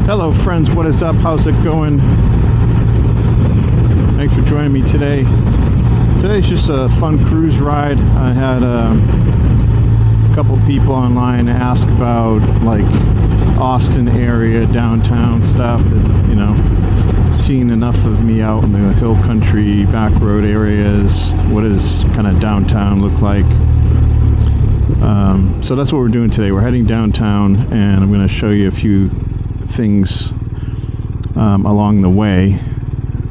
Hello friends, what is up? How's it going? Thanks for joining me today. Today's just a fun cruise ride. I had a couple people online ask about like Austin area, downtown stuff, that, you know, seen enough of me out in the hill country, back road areas. What does kind of downtown look like? So that's what we're doing today. We're heading downtown and I'm going to show you a few things along the way,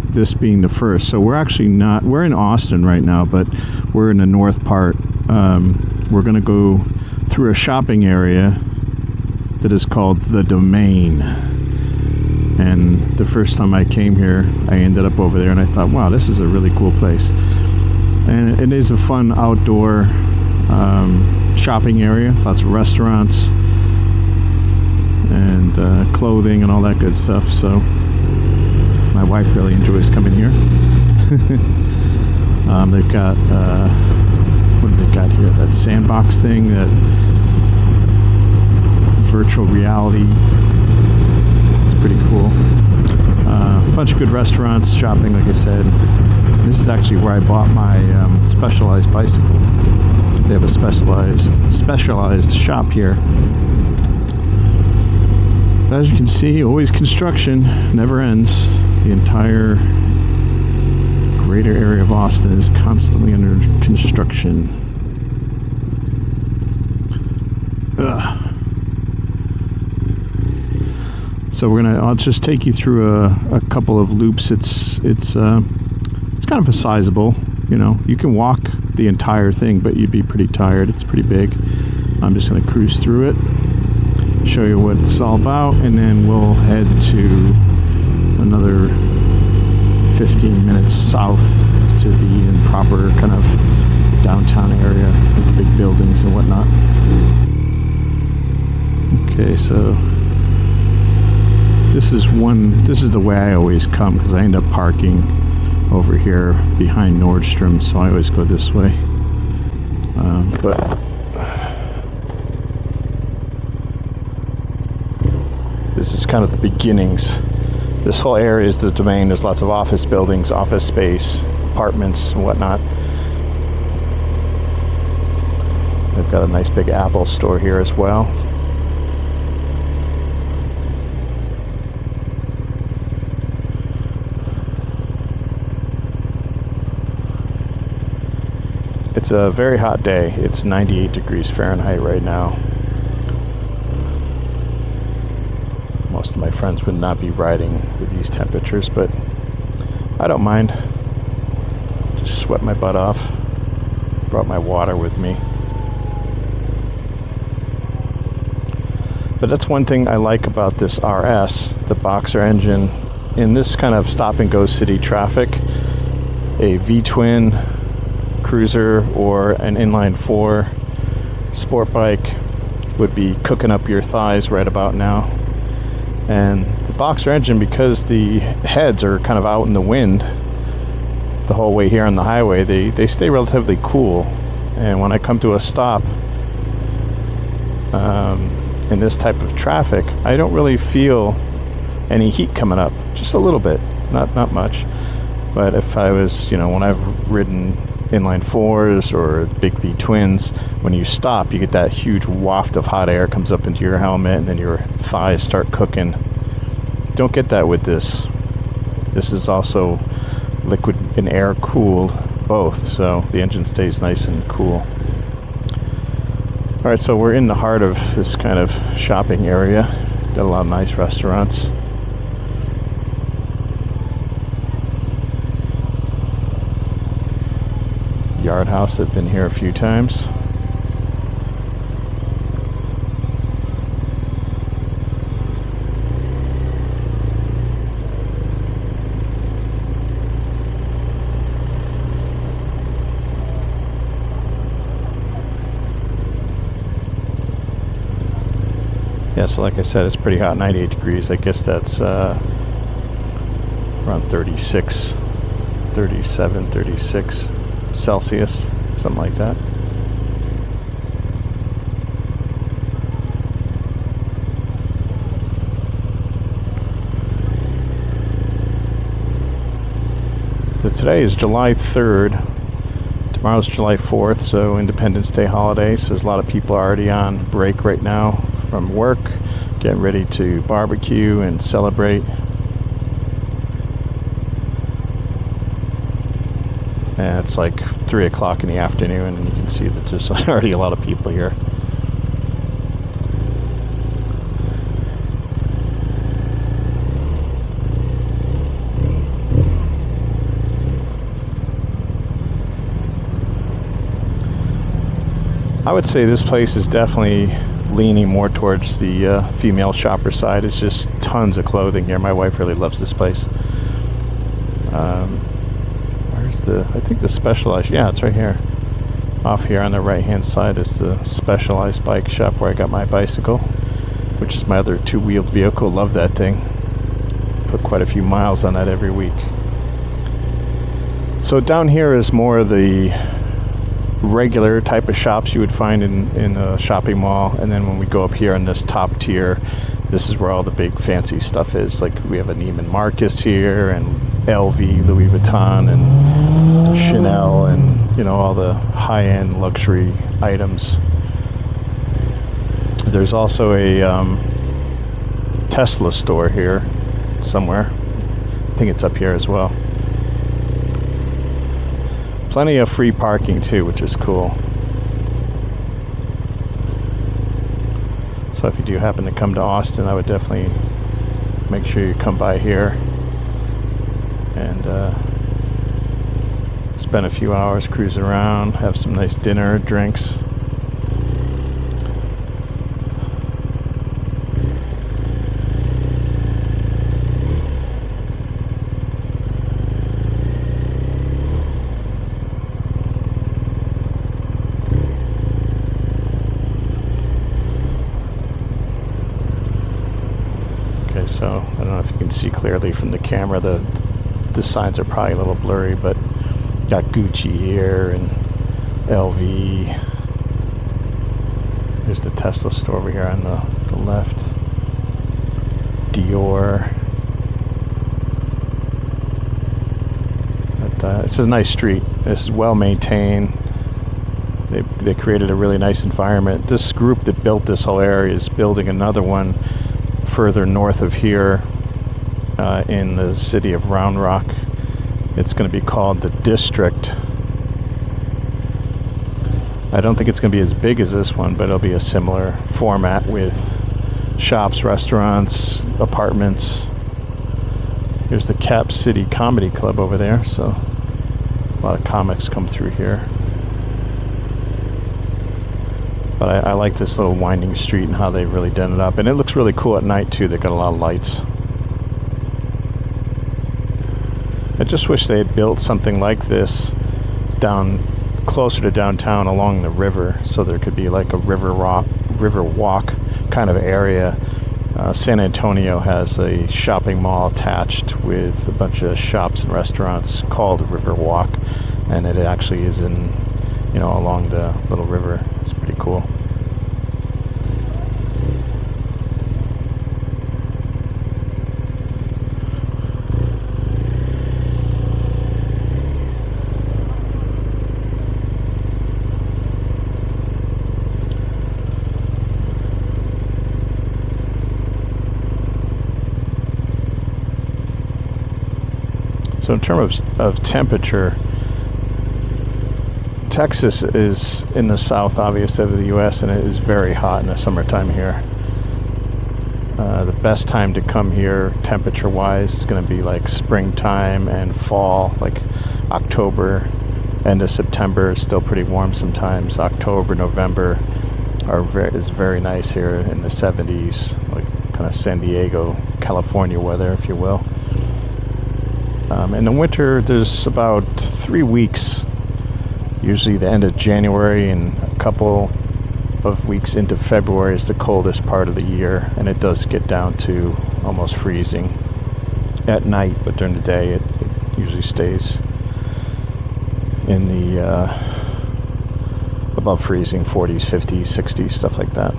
this being the first. So we're actually not, we're in Austin right now, but we're in the north part. We're going to go through a shopping area that is called the Domain, and the first time I came here I ended up over there and I thought, wow, this is a really cool place. And it is a fun outdoor shopping area, lots of restaurants and clothing and all that good stuff. So my wife really enjoys coming here. They've got what do they got here? That sandbox thing, that virtual reality. It's pretty cool. A bunch of good restaurants, shopping, like I said. This is actually where I bought my Specialized bicycle. They have a specialized shop here. But as you can see, always construction, never ends. The entire greater area of Austin is constantly under construction. Ugh. So I'll just take you through a couple of loops. It's kind of a sizable, you know, you can walk the entire thing, but you'd be pretty tired. It's pretty big. I'm just going to cruise through it, show you what it's all about, and then we'll head to another 15 minutes south to be in proper kind of downtown area with the big buildings and whatnot. Okay, so this is the way I always come, because I end up parking over here behind Nordstrom, so I always go this way. But this is kind of the beginnings. This whole area is the Domain. There's lots of office buildings, office space, apartments and whatnot. They've got a nice big Apple store here as well. It's a very hot day. It's 98 degrees Fahrenheit right now. Most of my friends would not be riding with these temperatures, but I don't mind. Just sweat my butt off. Brought my water with me. But that's one thing I like about this RS, the boxer engine. In this kind of stop and go city traffic, a V-twin cruiser or an inline 4 sport bike would be cooking up your thighs right about now. And the boxer engine, because the heads are kind of out in the wind the whole way here on the highway, they stay relatively cool. And when I come to a stop in this type of traffic, I don't really feel any heat coming up. Just a little bit, not much. But if I was, you know, when I've ridden inline 4s or big V twins, when you stop, you get that huge waft of hot air comes up into your helmet, and then your thighs start cooking. Don't get that with this. This is also liquid and air cooled, both, so the engine stays nice and cool. Alright, so we're in the heart of this kind of shopping area. Got a lot of nice restaurants. Yard House, I've been here a few times. Yeah, so like I said, it's pretty hot, 98 degrees. I guess that's around 36, 37, 36 Celsius, something like that. Today is July 3rd. Tomorrow's July 4th, so Independence Day holiday. So there's a lot of people already on break right now from work, getting ready to barbecue and celebrate. And it's like 3 o'clock in the afternoon, and you can see that there's already a lot of people here. I would say this place is definitely leaning more towards the female shopper side. It's just tons of clothing here. My wife really loves this place. Where's I think the Specialized, yeah, it's right here. Off here on the right hand side is the Specialized bike shop where I got my bicycle, which is my other two-wheeled vehicle. Love that thing. Put quite a few miles on that every week. So down here is more of the regular type of shops you would find in a shopping mall, and then when we go up here in this top tier, this is where all the big fancy stuff is. Like we have a Neiman Marcus here, and LV, Louis Vuitton, and Chanel, and you know, all the high-end luxury items. There's also a Tesla store here somewhere. I think it's up here as well. Plenty of free parking too, which is cool. So if you do happen to come to Austin, I would definitely make sure you come by here and spend a few hours cruising around, have some nice dinner, drinks. So I don't know if you can see clearly from the camera. The signs are probably a little blurry, but got Gucci here and LV. There's the Tesla store over here on the left. Dior. But it's a nice street. This is well maintained. They created a really nice environment. This group that built this whole area is building another one further north of here in the city of Round Rock. It's going to be called the District. I don't think it's going to be as big as this one, but it'll be a similar format with shops, restaurants, apartments. Here's the Cap City Comedy Club over there, so a lot of comics come through here. But I like this little winding street and how they've really done it up. And it looks really cool at night too. They got a lot of lights. I just wish they had built something like this down closer to downtown along the river, so there could be like a river walk kind of area. San Antonio has a shopping mall attached with a bunch of shops and restaurants called River Walk, and it actually is in, you know, along the little river. It's pretty cool. So in terms of temperature, Texas is in the south, obviously, of the U.S., and it is very hot in the summertime here. The best time to come here, temperature-wise, is going to be like springtime and fall, like October, end of September is still pretty warm sometimes. October, November is very nice here in the 70s, like kind of San Diego, California weather, if you will. In the winter, there's about 3 weeks, usually the end of January and a couple of weeks into February is the coldest part of the year, and it does get down to almost freezing at night, but during the day it usually stays in the above freezing, 40s, 50s, 60s, stuff like that.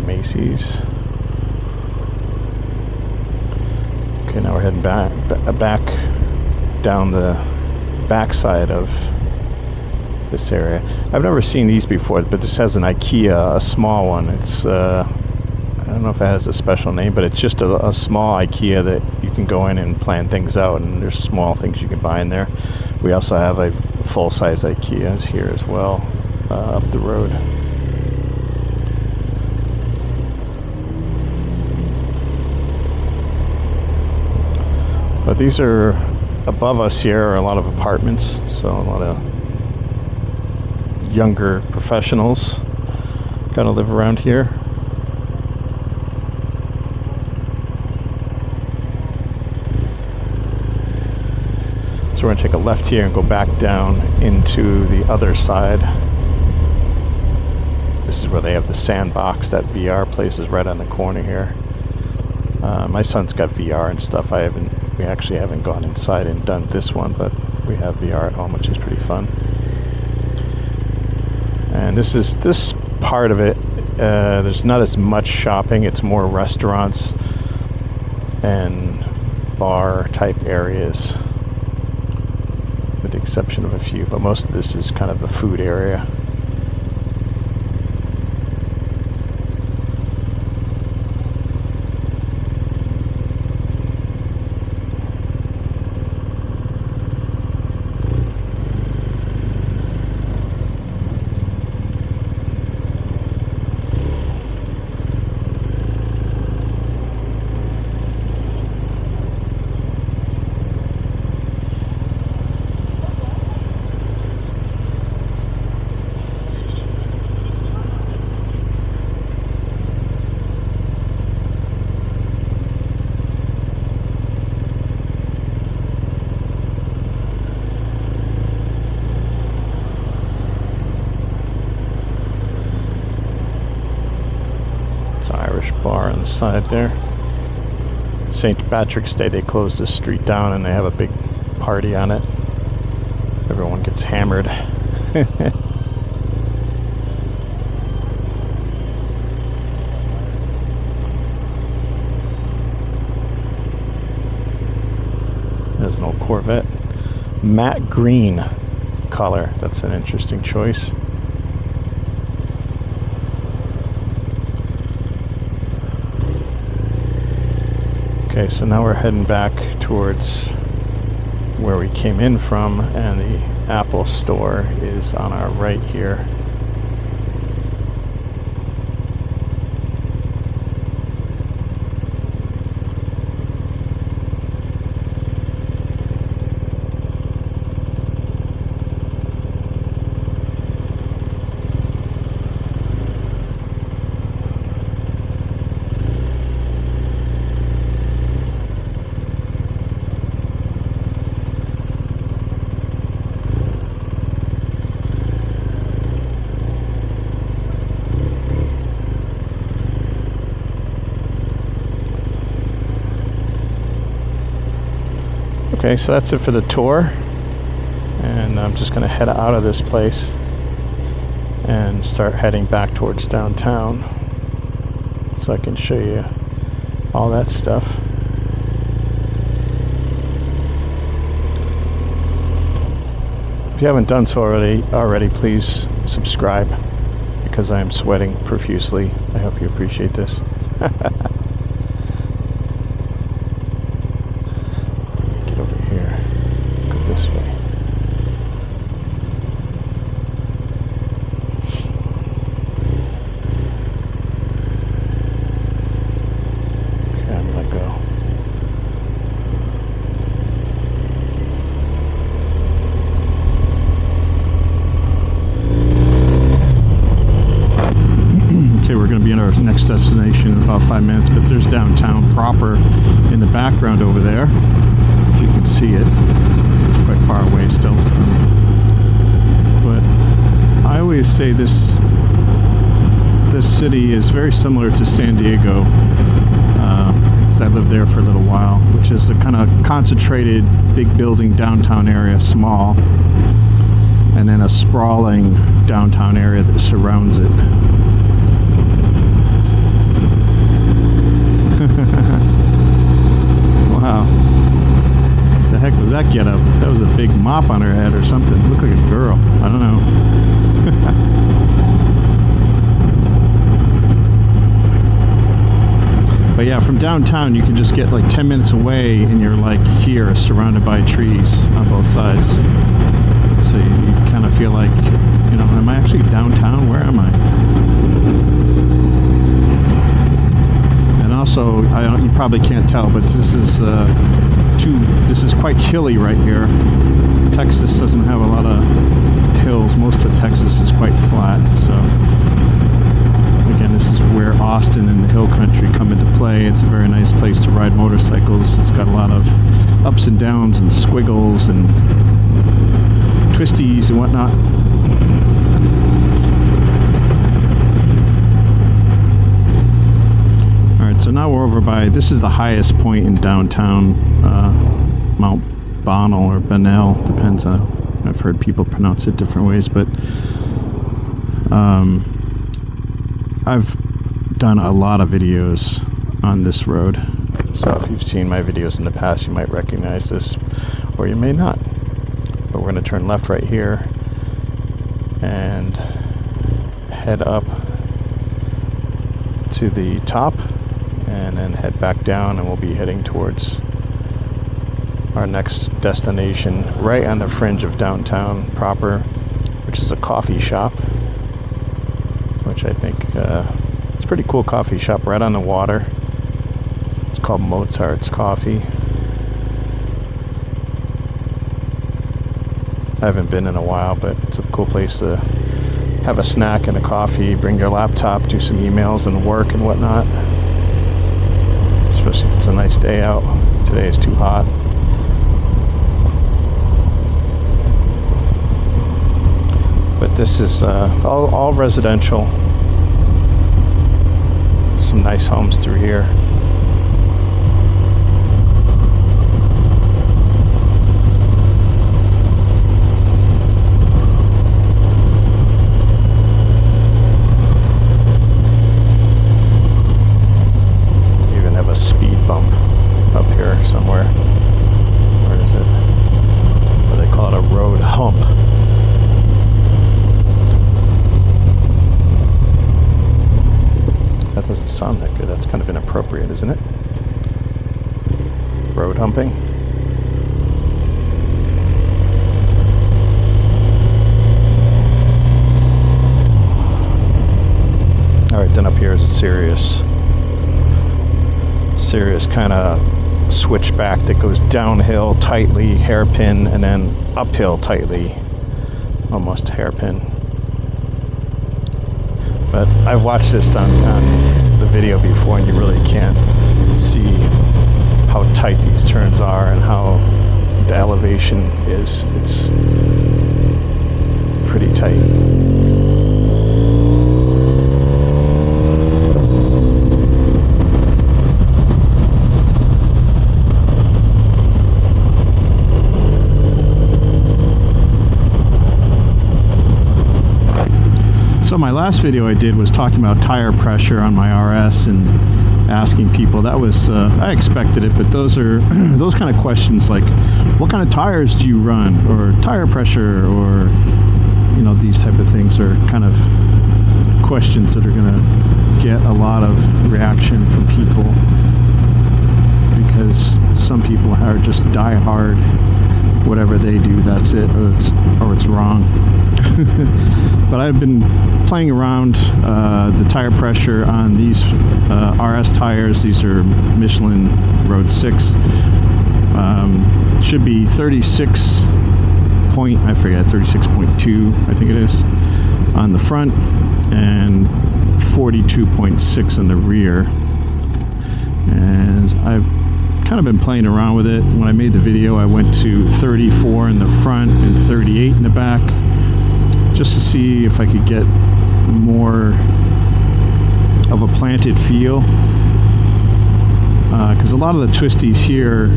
Macy's. back down the backside of this area. I've never seen these before, but this has an IKEA, a small one. It's I don't know if it has a special name, but it's just a small IKEA that you can go in and plan things out, and there's small things you can buy in there. We also have a full-size IKEA here as well, up the road. But these are, above us here are a lot of apartments, so a lot of younger professionals gotta live around here. So we're gonna take a left here and go back down into the other side. This is where they have the sandbox. That VR place is right on the corner here. My son's got VR and stuff. We actually haven't gone inside and done this one, but we have VR at home, which is pretty fun. And this part of it, there's not as much shopping. It's more restaurants and bar type areas, with the exception of a few, but most of this is kind of a food area. Bar on the side there. St. Patrick's Day, they close this street down and they have a big party on it. Everyone gets hammered. There's an old Corvette. Matte green color. That's an interesting choice. Okay, so now we're heading back towards where we came in from, and the Apple store is on our right here. Okay, so that's it for the tour, and I'm just going to head out of this place and start heading back towards downtown so I can show you all that stuff. If you haven't done so already, please subscribe, because I am sweating profusely. I hope you appreciate this. Next destination in about 5 minutes, but there's downtown proper in the background over there, if you can see it. It's quite far away still from, but I always say this city is very similar to San Diego, because I lived there for a little while, which is the kind of concentrated big building downtown area, small, and then a sprawling downtown area that surrounds it. Wow. heck was that get up? That was a big mop on her head or something. It looked like a girl. I don't know. But yeah, from downtown you can just get like 10 minutes away and you're like here, surrounded by trees on both sides. So you kind of feel like, you know, am I actually downtown? Where am I? And also, you probably can't tell, but this is quite hilly right here. Texas doesn't have a lot of hills. Most of Texas is quite flat. So again, this is where Austin and the hill country come into play. It's a very nice place to ride motorcycles. It's got a lot of ups and downs and squiggles and twisties and whatnot. Alright, so now we're over by, this is the highest point in downtown, Mount Bonnell or Bonnell, depends on, I've heard people pronounce it different ways, but I've done a lot of videos on this road, so if you've seen my videos in the past you might recognize this, or you may not. But we're going to turn left right here and head up to the top and then head back down, and we'll be heading towards our next destination right on the fringe of downtown proper, which is a coffee shop, which I think it's a pretty cool coffee shop right on the water. It's called Mozart's Coffee. I haven't been in a while, but it's a cool place to have a snack and a coffee, bring your laptop, do some emails and work and whatnot. Especially if it's a nice day out. Today is too hot. But this is all residential. Some nice homes through here. Somewhere. Where is it? What do they call it? A road hump. That doesn't sound that good. That's kind of inappropriate, isn't it? Road humping. Alright, then up here is a serious kind of switchback that goes downhill tightly, hairpin, and then uphill tightly, almost hairpin. But I've watched this on the video before, and you really can't see how tight these turns are and how the elevation is. It's pretty tight. So my last video I did was talking about tire pressure on my RS and asking people. That was I expected it, but those are those kind of questions like what kind of tires do you run, or tire pressure, or you know, these type of things are kind of questions that are going to get a lot of reaction from people, because some people are just die hard, whatever they do, that's it, or it's wrong. But I've been playing around the tire pressure on these RS tires. These are Michelin Road 6. Should be 36.2, I think it is, on the front, and 42.6 on the rear. And I've kind of been playing around with it. When I made the video, I went to 34 in the front and 38 in the back, just to see if I could get more of a planted feel, because a lot of the twisties here,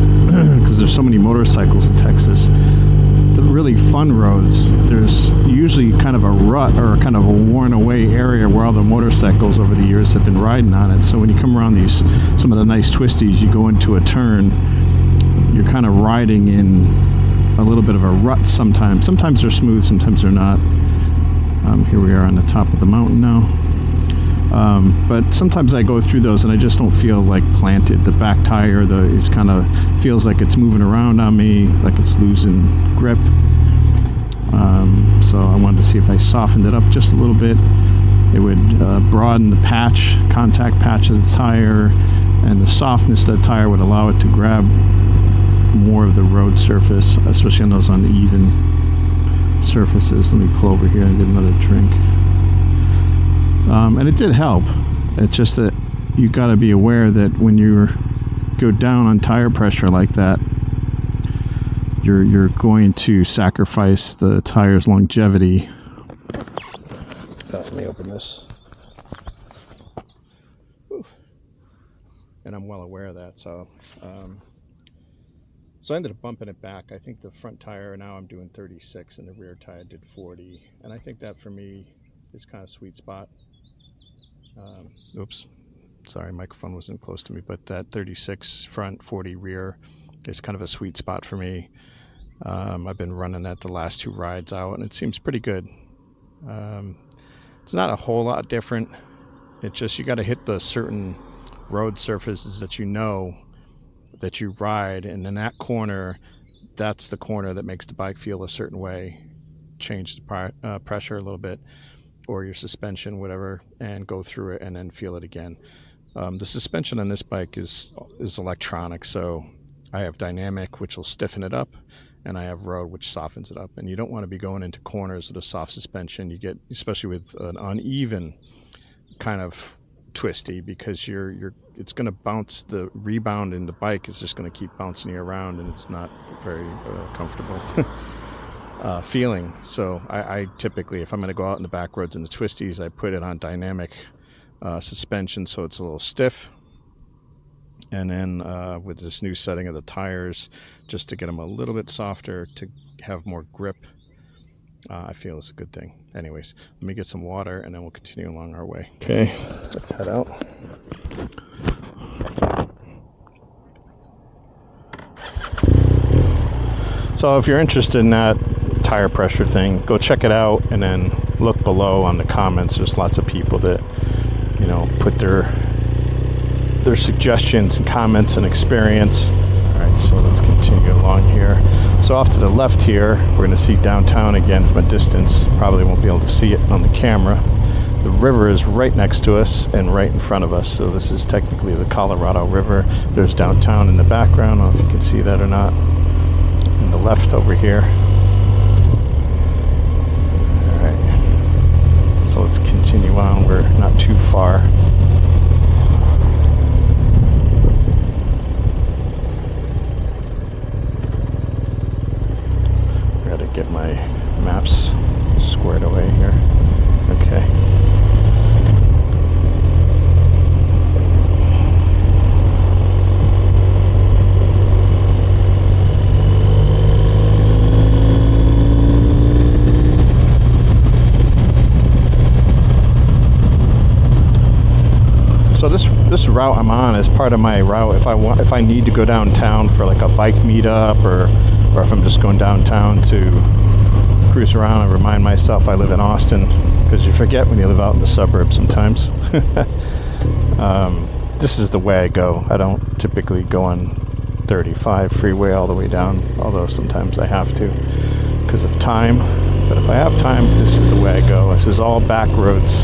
because there's so many motorcycles in Texas, the really fun roads, there's usually kind of a rut or kind of a worn away area where all the motorcycles over the years have been riding on it. So when you come around some of the nice twisties, you go into a turn, you're kind of riding in a little bit of a rut sometimes. Sometimes they're smooth, sometimes they're not. Here we are on the top of the mountain now. But sometimes I go through those and I just don't feel like planted. The back tire is kind of feels like it's moving around on me, like it's losing grip. So I wanted to see if I softened it up just a little bit. It would broaden the contact patch of the tire, and the softness of the tire would allow it to grab more of the road surface, especially on those uneven surfaces. Let me pull over here and get another drink. And it did help. It's just that you got to be aware that when you go down on tire pressure like that, you're going to sacrifice the tire's longevity. Let me open this. Whew. And I'm well aware of that. So I ended up bumping it back. I think the front tire now I'm doing 36 and the rear tire did 40. And I think that for me is kind of sweet spot. Oops, sorry, microphone wasn't close to me, but that 36 front, 40 rear is kind of a sweet spot for me. I've been running that the last 2 rides out, and it seems pretty good. It's not a whole lot different. It's just you got to hit the certain road surfaces that you know that you ride, and in that corner, that's the corner that makes the bike feel a certain way. Change the pressure a little bit, or your suspension, whatever, and go through it and then feel it again. The suspension on this bike is electronic, so I have dynamic, which will stiffen it up, and I have road, which softens it up. And you don't want to be going into corners with a soft suspension. You get, especially with an uneven kind of twisty, because it's going to bounce. The rebound in the bike is just going to keep bouncing you around, and it's not very comfortable feeling. So I typically, if I'm going to go out in the back roads and the twisties, I put it on dynamic suspension, so it's a little stiff. And then with this new setting of the tires, just to get them a little bit softer, to have more grip, I feel it's a good thing. Anyways, let me get some water and then we'll continue along our way. Okay, let's head out. So if you're interested in that tire pressure thing, go check it out, and then look below on the comments. There's lots of people that, you know, put their suggestions and comments and experience. All right, so let's continue along here. So off to the left here, we're going to see downtown again from a distance. Probably won't be able to see it on the camera. The river is right next to us and right in front of us. So this is technically the Colorado River. There's downtown in the background. I don't know if you can see that or not. On the left over here. All right. So let's continue on. We're not too far. Get my maps squared away here. Okay. So this route I'm on is part of my route. If I need to go downtown for like a bike meetup, or if I'm just going downtown to cruise around and remind myself I live in Austin, because you forget when you live out in the suburbs sometimes. This is the way I go. I don't typically go on 35 freeway all the way down, although sometimes I have to because of time. But if I have time, this is the way I go. This is all back roads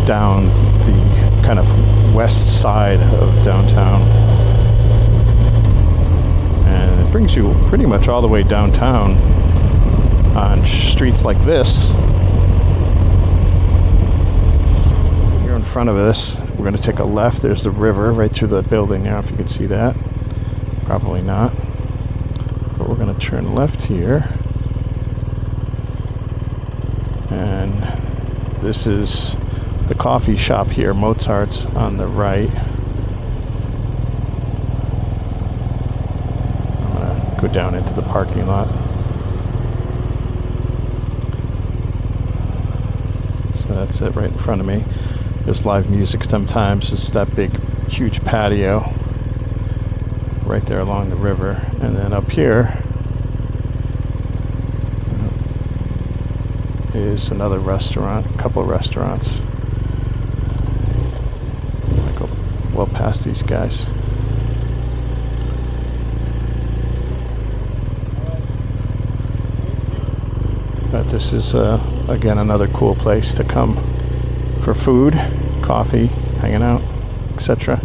down the kind of west side of downtown. And it brings you pretty much all the way downtown on streets like this. Here in front of us, we're going to take a left. There's the river right through the building now, if you can see that. Probably not. But we're going to turn left here. And this is the coffee shop here, Mozart's, on the right. I'm going to go down into the parking lot. So that's it right in front of me. There's live music sometimes. It's that big, huge patio. right there along the river. And then up here is another restaurant, a couple of restaurants. I go well past these guys. But this is again another cool place to come for food, coffee, hanging out, etc.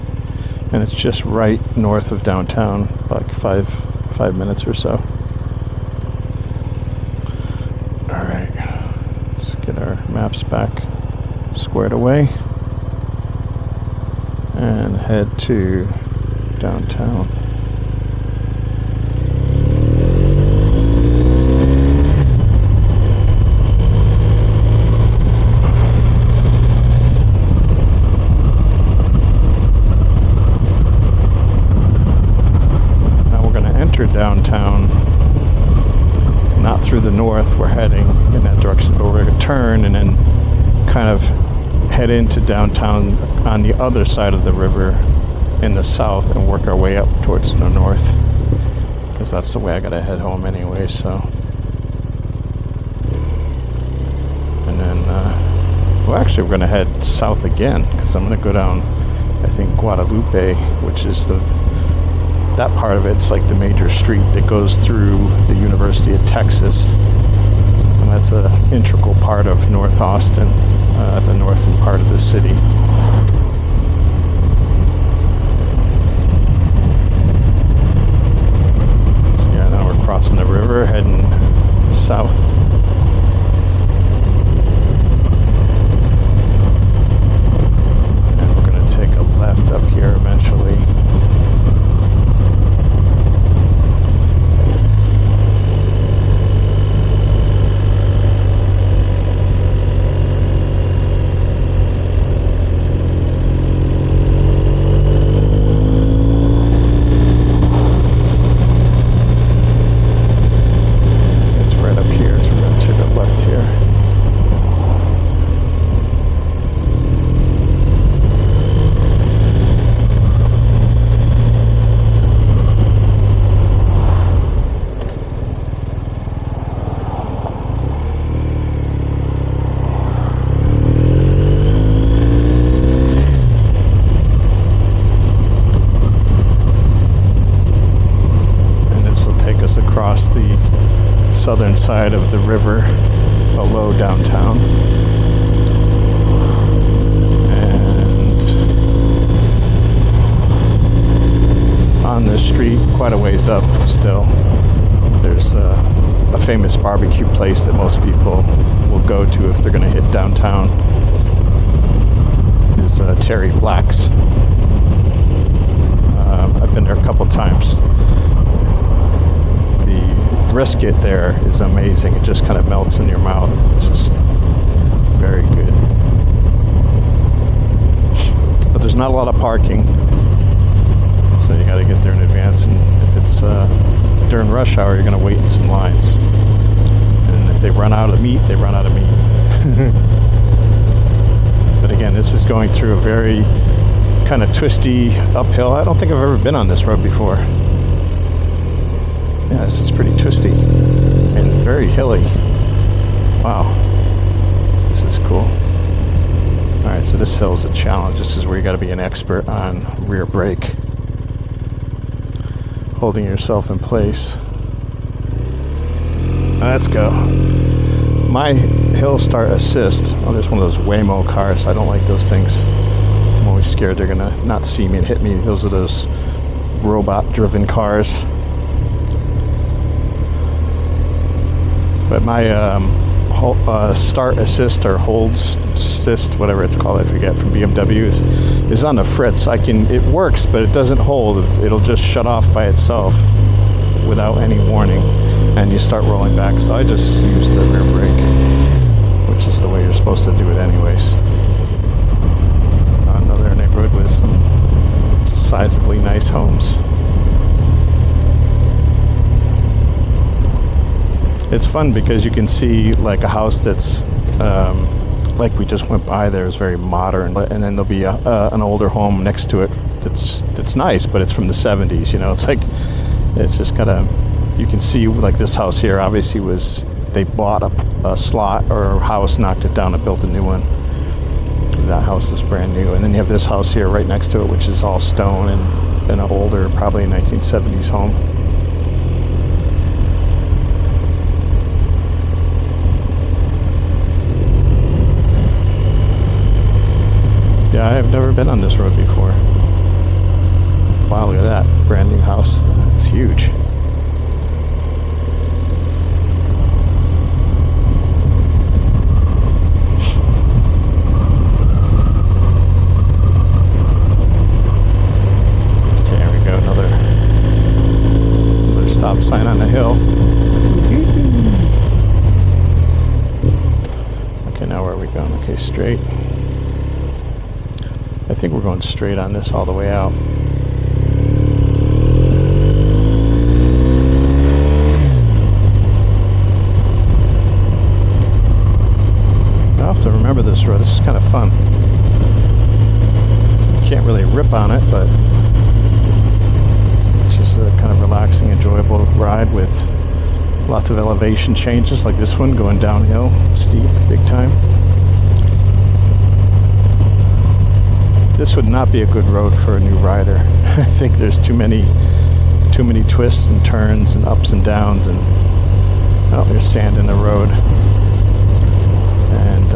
And it's just right north of downtown, like five minutes or so. All right, let's get our maps back squared away and head to downtown. Downtown, not through the north. We're heading in that direction, but we're going to turn and then kind of head into downtown on the other side of the river in the south and work our way up towards the north, because that's the way I got to head home anyway. So, and then well, actually we're going to head south again, because I'm going to go down, I think, Guadalupe, which is that part of it's like the major street that goes through the University of Texas, and that's an integral part of North Austin, the northern part of the city. So yeah, now we're crossing the river, heading south. And we're going to take a left up here eventually. Southern side of the river below downtown, and on this street quite a ways up still there's a famous barbecue place that most people will go to if they're going to hit downtown. Is Terry Black's. I've been there a couple times. Brisket there is amazing. It just kind of melts in your mouth. It's just very good. But there's not a lot of parking, so you got to get there in advance. And if it's during rush hour, you're going to wait in some lines. And if they run out of meat, they run out of meat. But again, this is going through a very kind of twisty uphill. I don't think I've ever been on this road before. Yeah, this is pretty twisty and very hilly. Wow, this is cool. All right, so this hill is a challenge. This is where you got to be an expert on rear brake, holding yourself in place. Let's go. My hill start assist. Oh, there's one of those Waymo cars. I don't like those things. I'm always scared they're gonna not see me and hit me. Those are those robot-driven cars. But my start assist or hold assist, whatever it's called, I forget, from BMW is on the fritz. It works, but it doesn't hold. It'll just shut off by itself without any warning, and you start rolling back. So I just use the rear brake, which is the way you're supposed to do it anyways. Another neighborhood with some sizably nice homes. It's fun because you can see like a house that's like we just went by there is very modern, and then there'll be an older home next to it that's nice, but it's from the 70s. You know, it's like, it's just kind of, you can see like this house here obviously was, they bought a slot or a house, knocked it down and built a new one. That house is brand new, and then you have this house here right next to it, which is all stone and an older, probably 1970s home. Yeah, I've never been on this road before. Wow, look at that. Brand new house. It's huge. Okay, there we go. Another stop sign on the hill. Okay, now where are we going? Okay, straight. I think we're going straight on this all the way out. I have to remember this road. This is kind of fun. Can't really rip on it, but it's just a kind of relaxing, enjoyable ride with lots of elevation changes, like this one going downhill, steep, big time. This would not be a good road for a new rider. I think there's too many twists and turns and ups and downs, and oh, there's sand in the road. And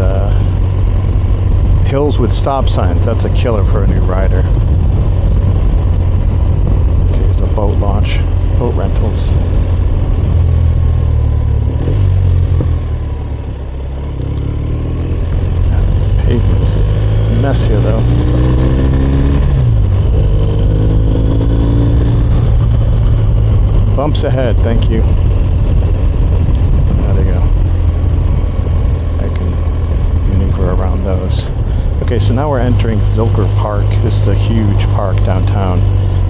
hills with stop signs, that's a killer for a new rider. Okay, there's a boat launch, boat rentals. Pavement is a mess here though. Bumps ahead, thank you. There they go. I can maneuver around those. Okay, so now we're entering Zilker Park. This is a huge park downtown.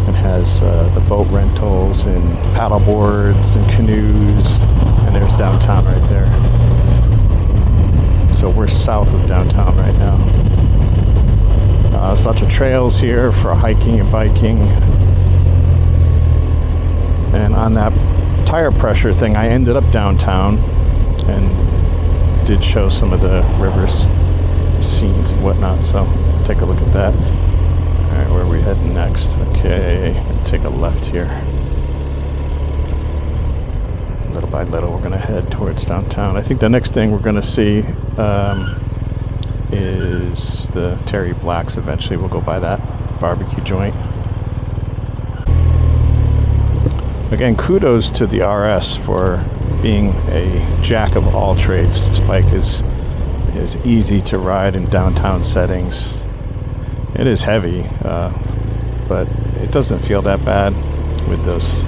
It has the boat rentals and paddle boards and canoes, and there's downtown right there. So we're south of downtown right now. There's lots of trails here for hiking and biking. And on that tire pressure thing, I ended up downtown and did show some of the rivers scenes and whatnot, so take a look at that. Alright, where are we heading next? Okay, take a left here. Little by little we're going to head towards downtown. I think the next thing we're going to see is the Terry Black's. Eventually we'll go by that barbecue joint. Again, kudos to the RS for being a jack of all trades. This bike is easy to ride in downtown settings. It is heavy, but it doesn't feel that bad with those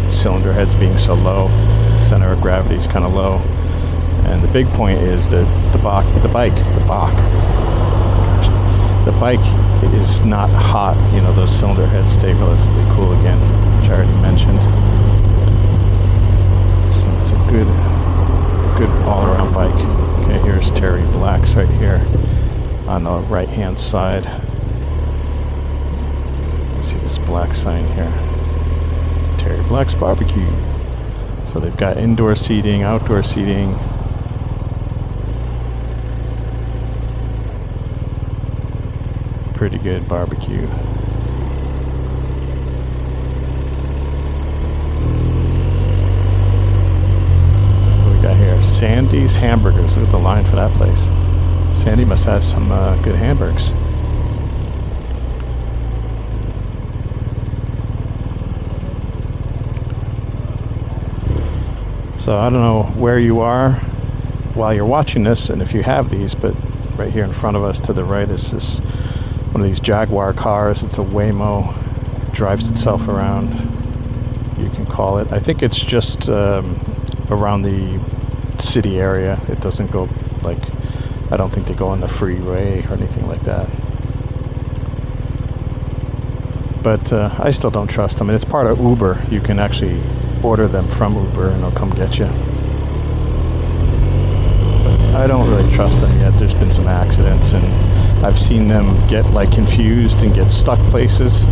cylinder heads being so low. The center of gravity is kind of low. And the big point is that the bike is not hot. You know, those cylinder heads stay relatively cool again, which I already mentioned. So it's a good all-around bike. Okay, here's Terry Black's right here on the right-hand side. You see this black sign here, Terry Black's Barbecue. So they've got indoor seating, outdoor seating. Pretty good barbecue. What we got here? Sandy's Hamburgers. Look at the line for that place. Sandy must have some good hamburgers. So I don't know where you are while you're watching this, and if you have these, but right here in front of us to the right is this one of these Jaguar cars. It's a Waymo. It drives itself around, you can call it. I think it's just around the city area. It doesn't go, like, I don't think they go on the freeway or anything like that. But I still don't trust them. And it's part of Uber. You can actually order them from Uber and they'll come get you. But I don't really trust them yet. There's been some accidents, and I've seen them get like confused and get stuck places.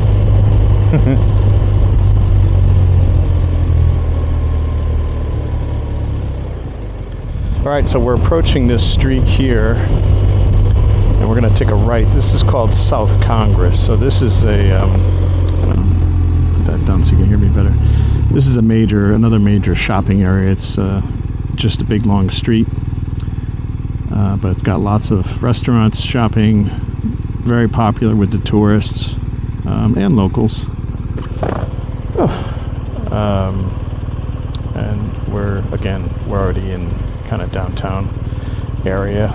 All right, so we're approaching this street here, and we're going to take a right. This is called South Congress. So this is a put that down so you can hear me better. This is another major shopping area. It's just a big long street, but it's got lots of restaurants, shopping, very popular with the tourists and locals. And we're already in kind of downtown area.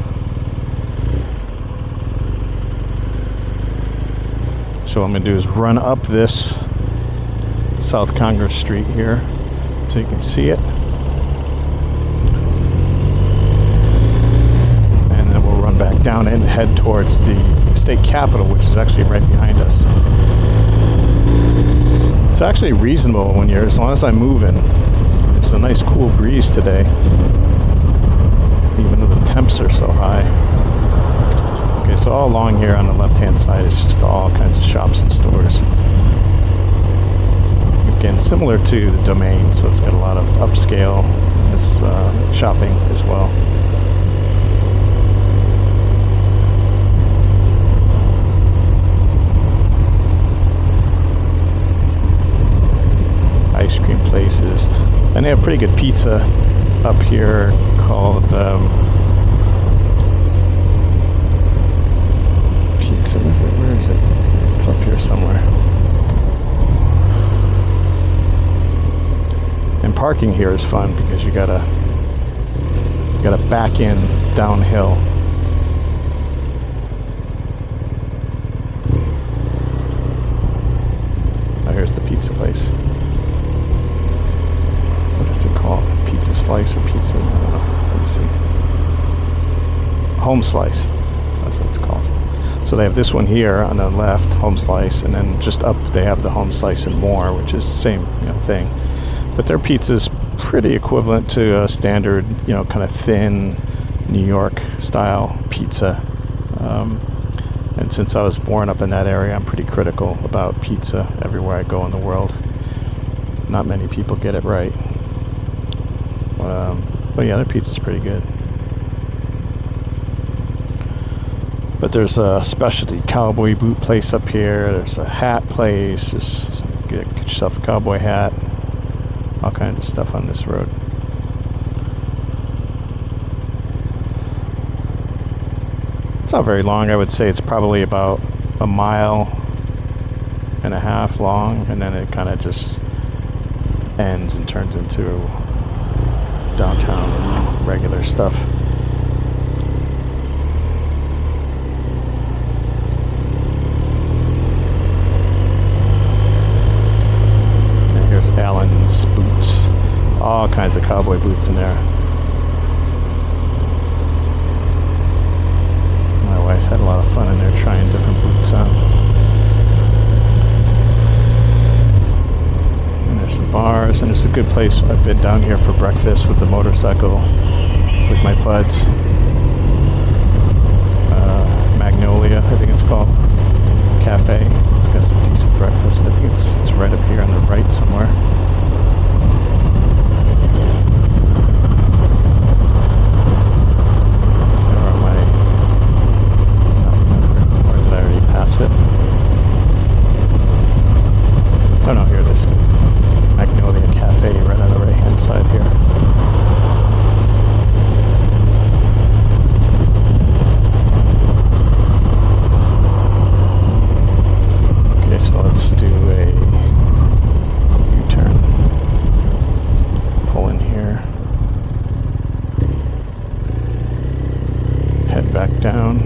So what I'm going to do is run up this South Congress Street here so you can see it. And then we'll run back down and head towards the state capitol, which is actually right behind us. It's actually reasonable when as long as I'm moving. It's a nice cool breeze today, even though the temps are so high. Okay, so all along here on the left-hand side is just all kinds of shops and stores. Again, similar to the Domain, so it's got a lot of upscale shopping as well. Ice cream places, and they have pretty good pizza up here called pizza. Where is it? It's up here somewhere. And parking here is fun because you gotta back in downhill. Oh, here's the pizza place. What is it called? Pizza Slice or Pizza? I don't know. Let me see. Home Slice. That's what it's called. So they have this one here on the left, Home Slice, and then just up they have the Home Slice and More, which is the same thing. But their pizza is pretty equivalent to a standard, kind of thin New York style pizza. And since I was born up in that area, I'm pretty critical about pizza everywhere I go in the world. Not many people get it right. But yeah, their pizza's pretty good. But there's a specialty cowboy boot place up here. There's a hat place. Just get yourself a cowboy hat. All kinds of stuff on this road. It's not very long. I would say it's probably about 1.5 miles long, and then it kind of just ends and turns into downtown regular stuff. Allen's boots, all kinds of cowboy boots in there. My wife had a lot of fun in there trying different boots on. And there's some bars, and it's a good place. I've been down here for breakfast with the motorcycle with my buds. Magnolia, I think it's called, cafe. It's got some decent breakfast. I think it's right up here on the right somewhere. It. Oh no, here it is. Magnolia Cafe right on the right hand side here. Okay, so let's do a U-turn. Pull in here. Head back down.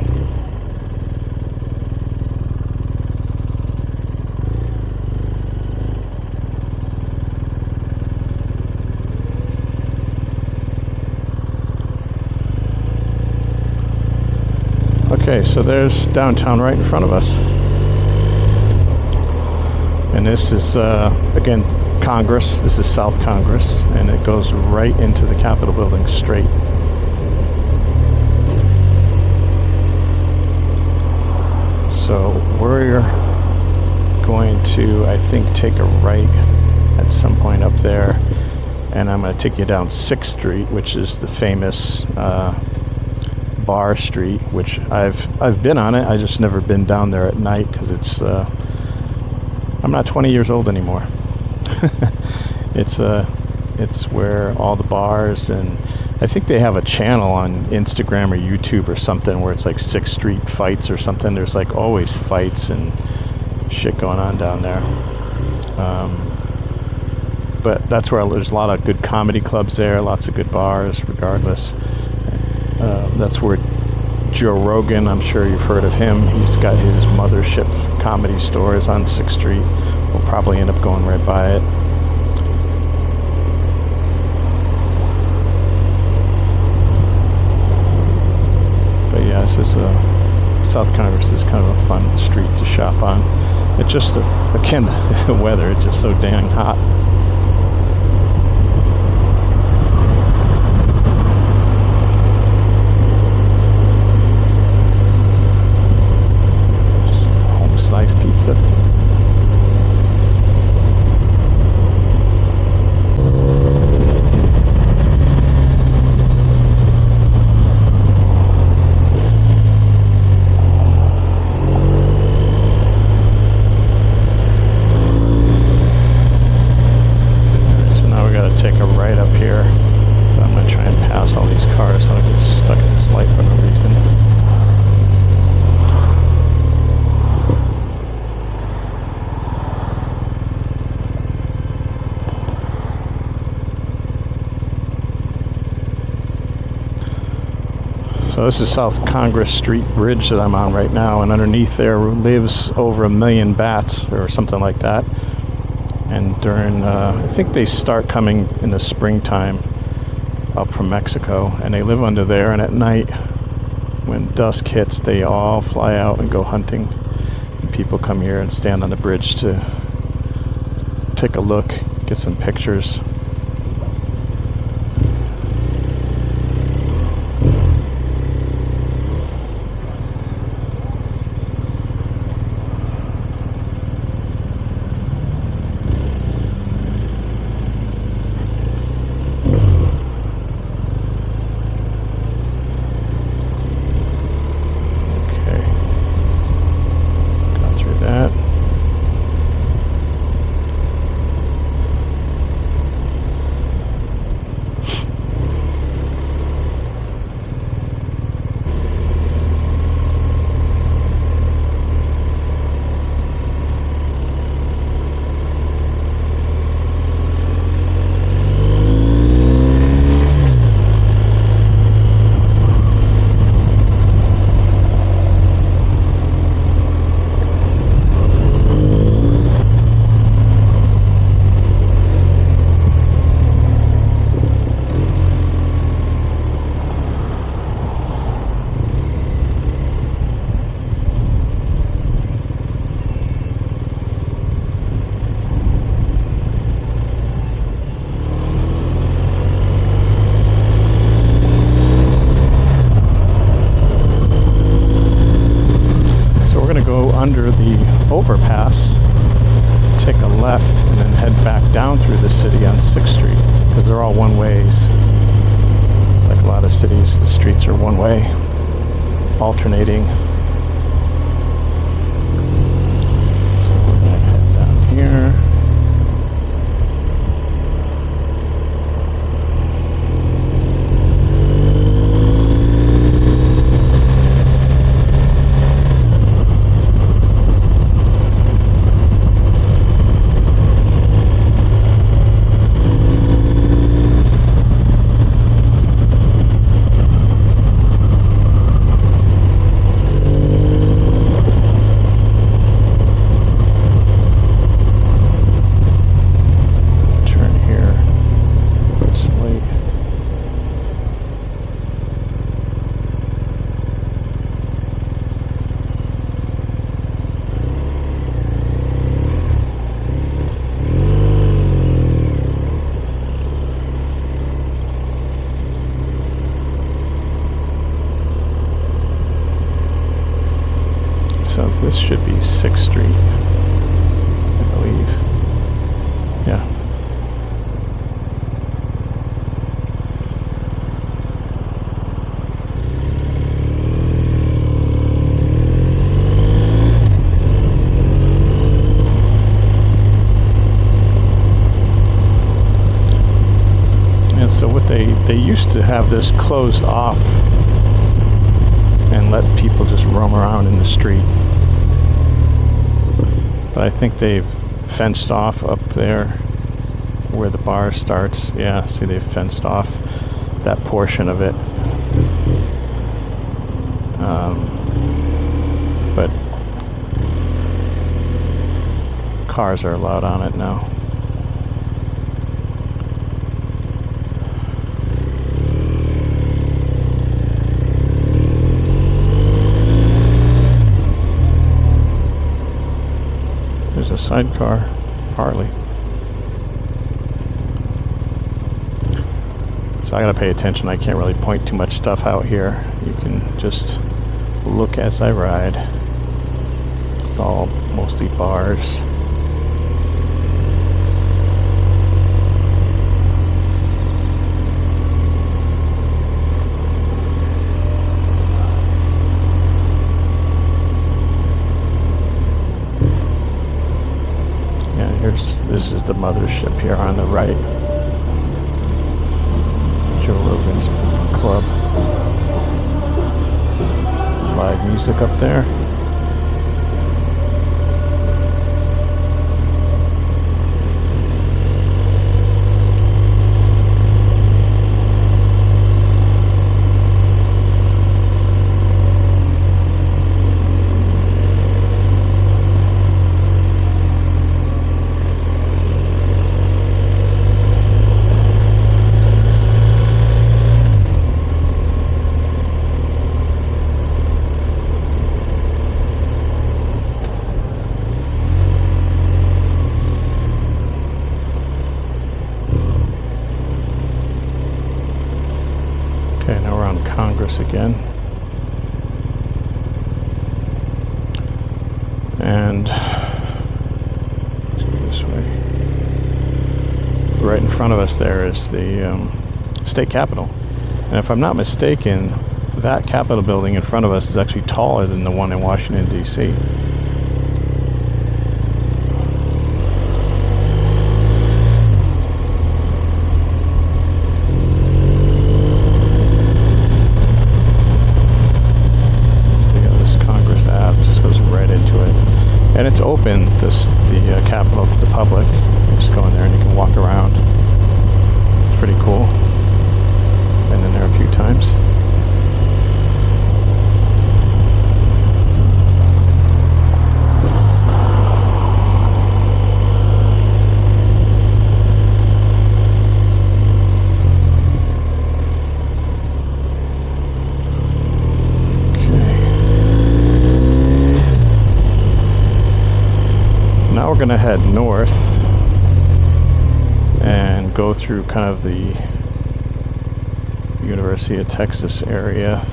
Okay, so there's downtown right in front of us. And this is, again, Congress. This is South Congress, and it goes right into the Capitol building straight. to, I think, take a right at some point up there, and I'm going to take you down 6th Street, which is the famous bar street, which I've been on it. I just never been down there at night because it's I'm not 20 years old anymore. It's where all the bars, and I think they have a channel on Instagram or YouTube or something where it's like 6th Street fights or something. There's like always fights and shit going on down there. But that's where there's a lot of good comedy clubs there, lots of good bars regardless. That's where Joe Rogan, I'm sure you've heard of him, he's got his Mothership comedy stores on 6th Street. We'll probably end up going right by it. But yeah, this is South Congress is kind of a fun street to shop on. It just, again, the weather, it's just so dang hot. Nice pizza. So now we got to take a right up here. But I'm going to try and pass all these cars so I don't get stuck in this light for no reason. So this is South Congress Street Bridge that I'm on right now, and underneath there lives over 1 million bats or something like that. And during, I think they start coming in the springtime up from Mexico, and they live under there, and at night when dusk hits they all fly out and go hunting. And people come here and stand on the bridge to take a look, get some pictures. Under the overpass, take a left, and then head back down through the city on 6th Street, because they're all one ways. Like a lot of cities, the streets are one way, alternating. So we're going to head down here. So this should be 6th Street, I They used to have this closed off and let people just roam around in the street. But I think they've fenced off up there where the bar starts. Yeah, see, they've fenced off that portion of it. But cars are allowed on it now. There's a sidecar Harley. So I gotta pay attention. I can't really point too much stuff out here. You can just look as I ride. It's all mostly bars. This is the mothership here on the right. Joe Rogan's club. Live music up there. Okay, now we're on Congress again. And let's go this way. Right in front of us there is the state capitol. And if I'm not mistaken, that Capitol building in front of us is actually taller than the one in Washington, D.C. And it's open, the Capitol, to the public. You just go in there and you can walk around. It's pretty cool. Been in there a few times. Now we're going to head north and go through kind of the University of Texas area.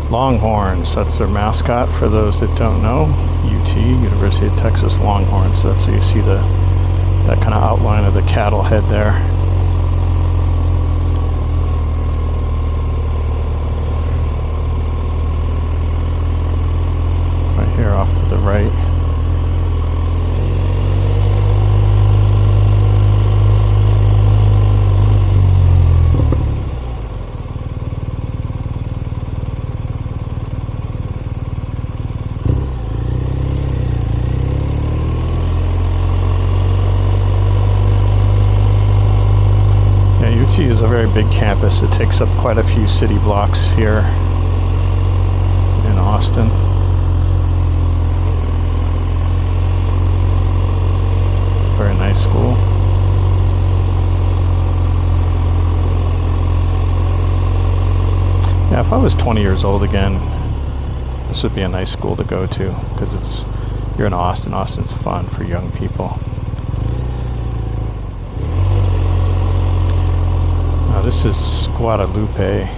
Longhorns, that's their mascot for those that don't know. UT, University of Texas Longhorns. So that's so you see that kind of outline of the cattle head there. Right here off to the right. big campus. It takes up quite a few city blocks here in Austin. Very nice school. Yeah, if I was 20 years old again, this would be a nice school to go to, because you're in Austin. Austin's fun for young people. Now this is Guadalupe.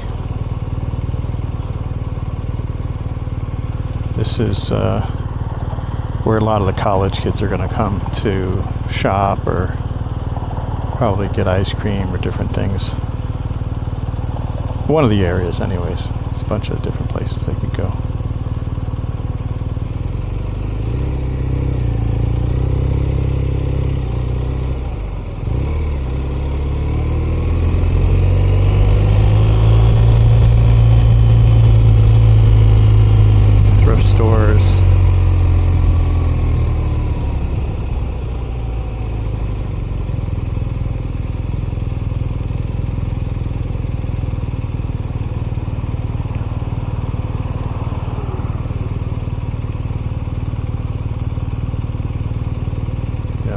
This is where a lot of the college kids are going to come to shop or probably get ice cream or different things. One of the areas anyways. There's a bunch of different places they could go. Thrift stores.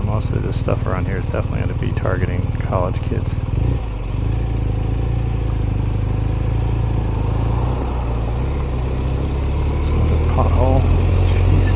Most of this stuff around here is definitely going to be targeting college kids. Another pothole. Jeez.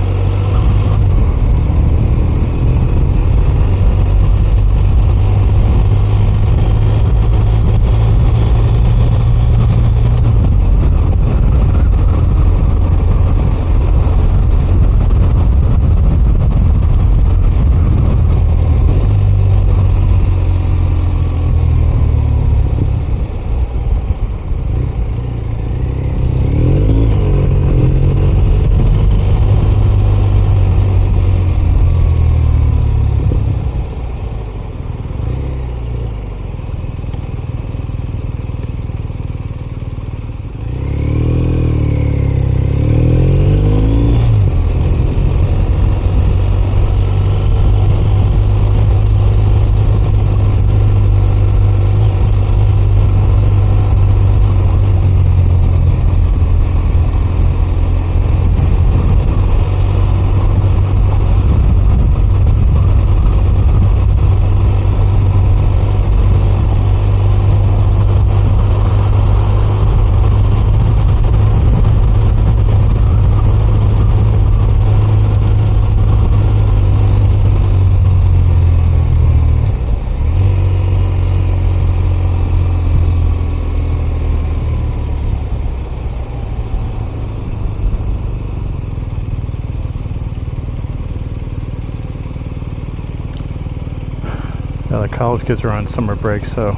The college kids are on summer break, so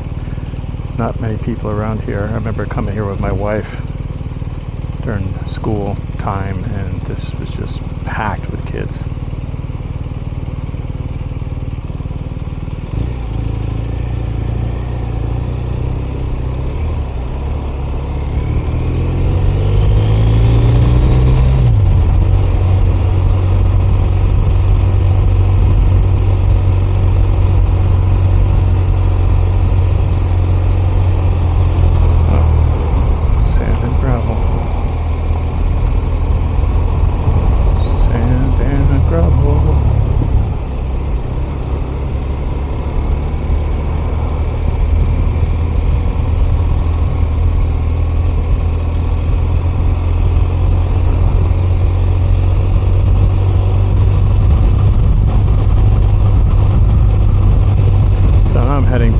there's not many people around here. I remember coming here with my wife during school time, and this was just packed with kids.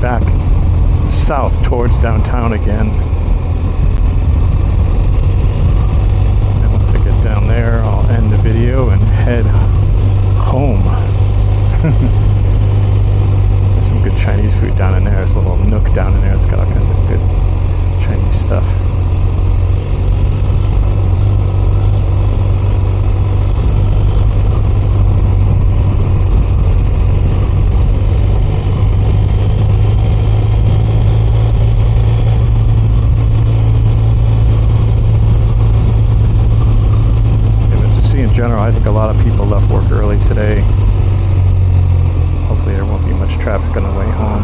Back south towards downtown again, and once I get down there I'll end the video and head home. There's some good Chinese food down in there. There's a little nook down in there. It's got all kinds of good Chinese stuff. I think a lot of people left work early today. Hopefully there won't be much traffic on the way home.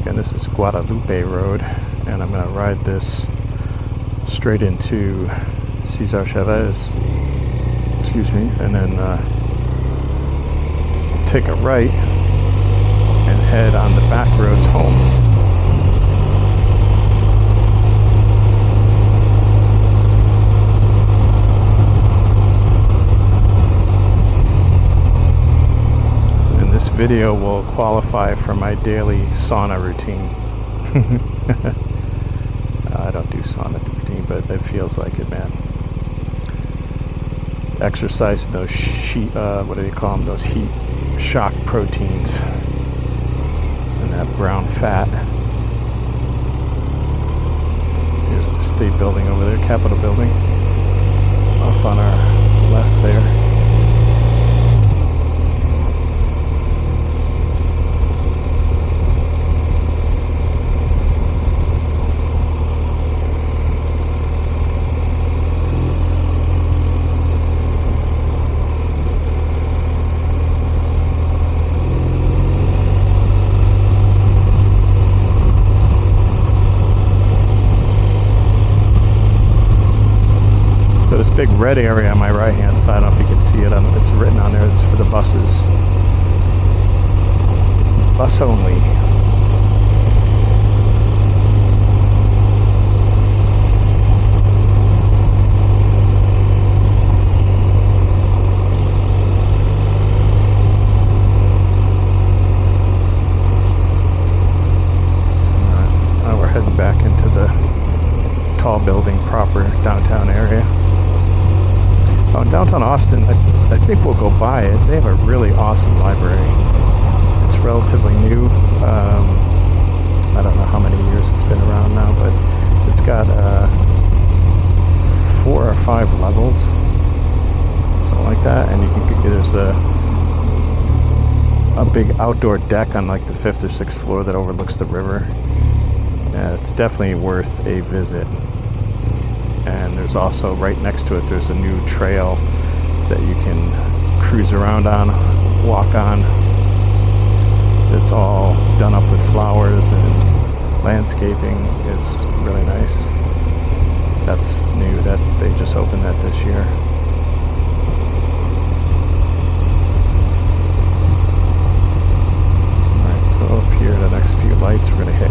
again, this is Guadalupe Road, and I'm going to ride this straight into Cesar Chavez, excuse me, and then take a right and head on the back roads home. Video will qualify for my daily sauna routine. I don't do sauna routine, but it feels like it, man. Exercise those what do you call them? Those heat shock proteins and that brown fat. Here's the state building over there, Capitol building, off on our left there. Big red area on my right hand side, I don't know if you can see it, it's written on there, it's for the buses. Bus only. Now we're heading back into the tall building proper downtown area. Oh, downtown Austin, I think we'll go by it. They have a really awesome library. It's relatively new. I don't know how many years it's been around now, but it's got 4 or 5 levels, something like that. And you can there's a big outdoor deck on like the 5th or 6th floor that overlooks the river. Yeah, it's definitely worth a visit. And there's also right next to it, there's a new trail that you can cruise around on, walk on. It's all done up with flowers and landscaping. Is really nice. That's new, that they just opened that this year. Alright, so up here, the next few lights we're gonna hit.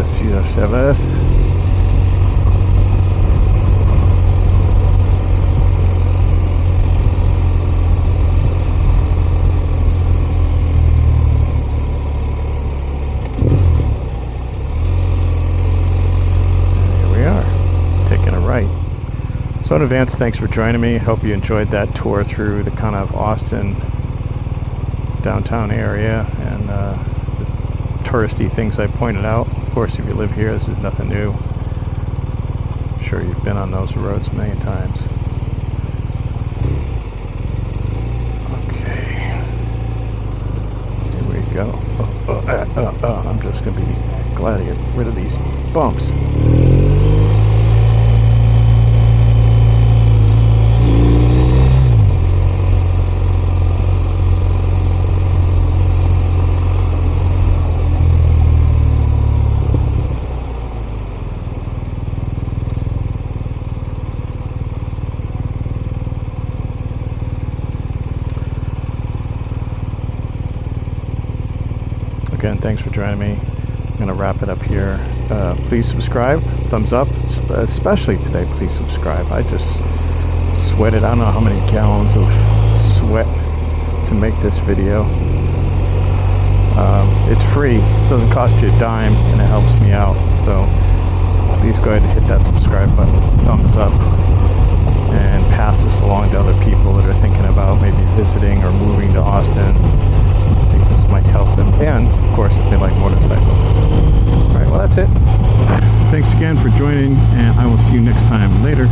Cesar Chavez. Here we are, taking a right. So in advance, thanks for joining me. Hope you enjoyed that tour through the kind of Austin downtown area and touristy things I pointed out. Of course, if you live here, this is nothing new. I'm sure you've been on those roads many times. Okay, here we go. I'm just gonna be glad to get rid of these bumps. Again, thanks for joining me. I'm going to wrap it up here. Please subscribe, thumbs up, especially today, please subscribe. I just sweated, I don't know how many gallons of sweat to make this video. It's free, doesn't cost you a dime, and it helps me out. So please go ahead and hit that subscribe button, thumbs up, and pass this along to other people that are thinking about maybe visiting or moving to Austin. I think this might help them, and of course if they like motorcycles. Alright, well that's it. Thanks again for joining, and I will see you next time. Later.